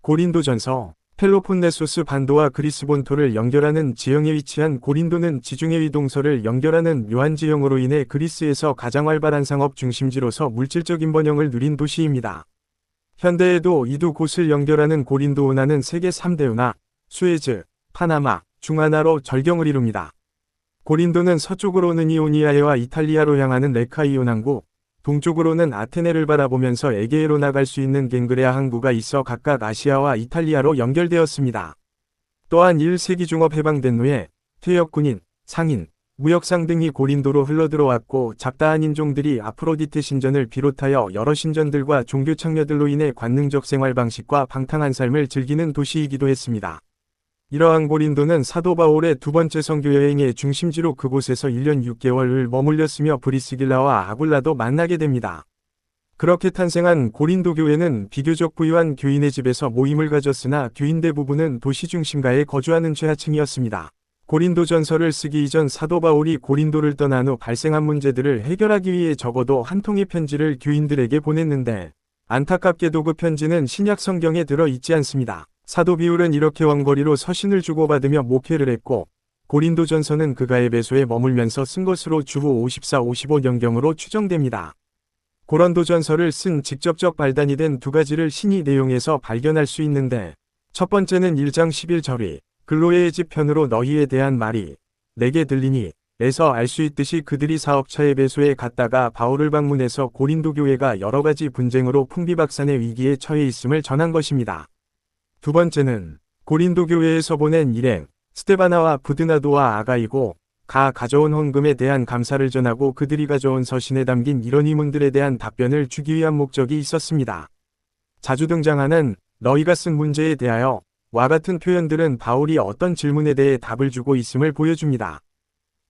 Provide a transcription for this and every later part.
고린도전서. 펠로폰네소스 반도와 그리스 본토를 연결하는 지형에 위치한 고린도는 지중해 동서를 연결하는 묘한 지형으로 인해 그리스에서 가장 활발한 상업 중심지로서 물질적인 번영을 누린 도시입니다. 현대에도 이 두 곳을 연결하는 고린도 운하는 세계 3대 운하, 수에즈, 파나마, 중하나로 절경을 이룹니다. 고린도는 서쪽으로는 이오니아해와 이탈리아로 향하는 레카이온 항구, 동쪽으로는 아테네를 바라보면서 에게해로 나갈 수 있는 갱그레아 항구가 있어 각각 아시아와 이탈리아로 연결되었습니다. 또한 1세기 중업 해방된 후에 퇴역군인, 상인, 무역상 등이 고린도로 흘러들어왔고 잡다한 인종들이 아프로디테 신전을 비롯하여 여러 신전들과 종교 창녀들로 인해 관능적 생활 방식과 방탕한 삶을 즐기는 도시이기도 했습니다. 이러한 고린도는 사도 바울의 두 번째 선교 여행의 중심지로 그곳에서 1년 6개월을 머물렸으며 브리스길라와 아굴라도 만나게 됩니다. 그렇게 탄생한 고린도 교회는 비교적 부유한 교인의 집에서 모임을 가졌으나 교인 대부분은 도시 중심가에 거주하는 최하층이었습니다. 고린도전서를 쓰기 이전 사도 바울이 고린도를 떠난 후 발생한 문제들을 해결하기 위해 적어도 한 통의 편지를 교인들에게 보냈는데 안타깝게도 그 편지는 신약 성경에 들어 있지 않습니다. 사도 바울은 이렇게 원거리로 서신을 주고받으며 목회를 했고 고린도전서는 그가 에베소에 머물면서 쓴 것으로 주후 54-55년경으로 추정됩니다. 고린도전서를 쓴 직접적 발단이 된 두 가지를 신이 내용에서 발견할 수 있는데 첫 번째는 1장 11절이 글로에의 집 편으로 너희에 대한 말이 내게 들리니 에서 알 수 있듯이 그들이 사업차 에베소에 갔다가 바울을 방문해서 고린도 교회가 여러 가지 분쟁으로 풍비박산의 위기에 처해 있음을 전한 것입니다. 두 번째는 고린도 교회에서 보낸 일행 스테바나와 부드나도와 아가이고 가 가져온 헌금에 대한 감사를 전하고 그들이 가져온 서신에 담긴 이런 의문들에 대한 답변을 주기 위한 목적이 있었습니다. 자주 등장하는 너희가 쓴 문제에 대하여 와 같은 표현들은 바울이 어떤 질문에 대해 답을 주고 있음을 보여줍니다.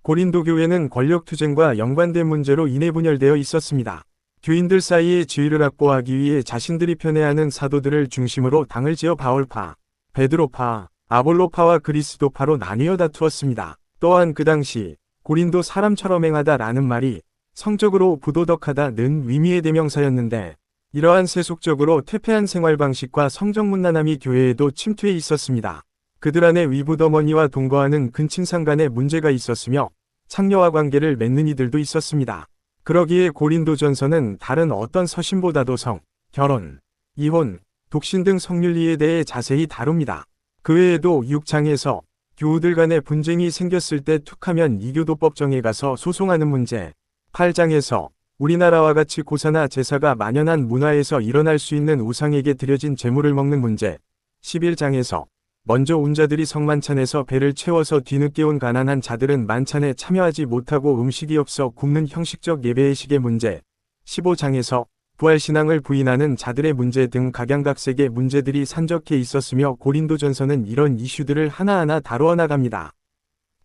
고린도 교회는 권력투쟁과 연관된 문제로 인해 분열되어 있었습니다. 교인들 사이에 지위를 확보하기 위해 자신들이 편애하는 사도들을 중심으로 당을 지어 바울파, 베드로파, 아볼로파와 그리스도파로 나뉘어 다투었습니다. 또한 그 당시 고린도 사람처럼 행하다라는 말이 성적으로 부도덕하다는 의미의 대명사였는데 이러한 세속적으로 퇴폐한 생활 방식과 성적 문란함이 교회에도 침투해 있었습니다. 그들 안에 위부더머니와 동거하는 근친상 간의 문제가 있었으며 창녀와 관계를 맺는 이들도 있었습니다. 그러기에 고린도전서는 다른 어떤 서신보다도 성, 결혼, 이혼, 독신 등 성윤리에 대해 자세히 다룹니다. 그 외에도 6장에서 교우들 간의 분쟁이 생겼을 때 툭하면 이교도법정에 가서 소송하는 문제, 8장에서 우리나라와 같이 고사나 제사가 만연한 문화에서 일어날 수 있는 우상에게 드려진 제물을 먹는 문제, 11장에서 먼저 온 자들이 성만찬에서 배를 채워서 뒤늦게 온 가난한 자들은 만찬에 참여하지 못하고 음식이 없어 굶는 형식적 예배의식의 문제, 15장에서 부활신앙을 부인하는 자들의 문제 등 각양각색의 문제들이 산적해 있었으며 고린도전서는 이런 이슈들을 하나하나 다루어 나갑니다.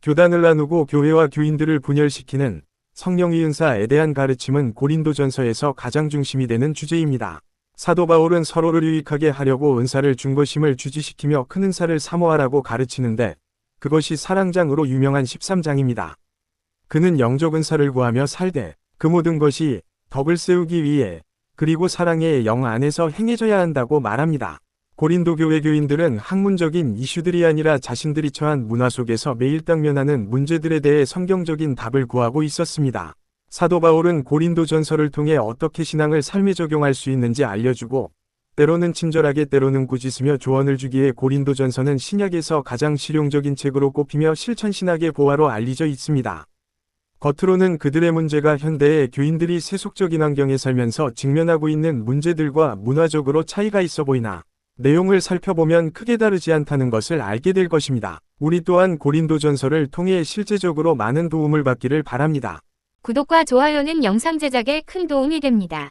교단을 나누고 교회와 교인들을 분열시키는 성령의 은사에 대한 가르침은 고린도전서에서 가장 중심이 되는 주제입니다. 사도 바울은 서로를 유익하게 하려고 은사를 준 것임을 주지시키며 큰 은사를 사모하라고 가르치는데 그것이 사랑장으로 유명한 13장입니다. 그는 영적 은사를 구하며 살되 그 모든 것이 덕을 세우기 위해 그리고 사랑의 영 안에서 행해져야 한다고 말합니다. 고린도 교회 교인들은 학문적인 이슈들이 아니라 자신들이 처한 문화 속에서 매일 당면하는 문제들에 대해 성경적인 답을 구하고 있었습니다. 사도 바울은 고린도전서를 통해 어떻게 신앙을 삶에 적용할 수 있는지 알려주고 때로는 친절하게 때로는 꾸짖으며 조언을 주기에 고린도전서는 신약에서 가장 실용적인 책으로 꼽히며 실천신학의 보화로 알려져 있습니다. 겉으로는 그들의 문제가 현대의 교인들이 세속적인 환경에 살면서 직면하고 있는 문제들과 문화적으로 차이가 있어 보이나 내용을 살펴보면 크게 다르지 않다는 것을 알게 될 것입니다. 우리 또한 고린도전서를 통해 실제적으로 많은 도움을 받기를 바랍니다. 구독과 좋아요는 영상 제작에 큰 도움이 됩니다.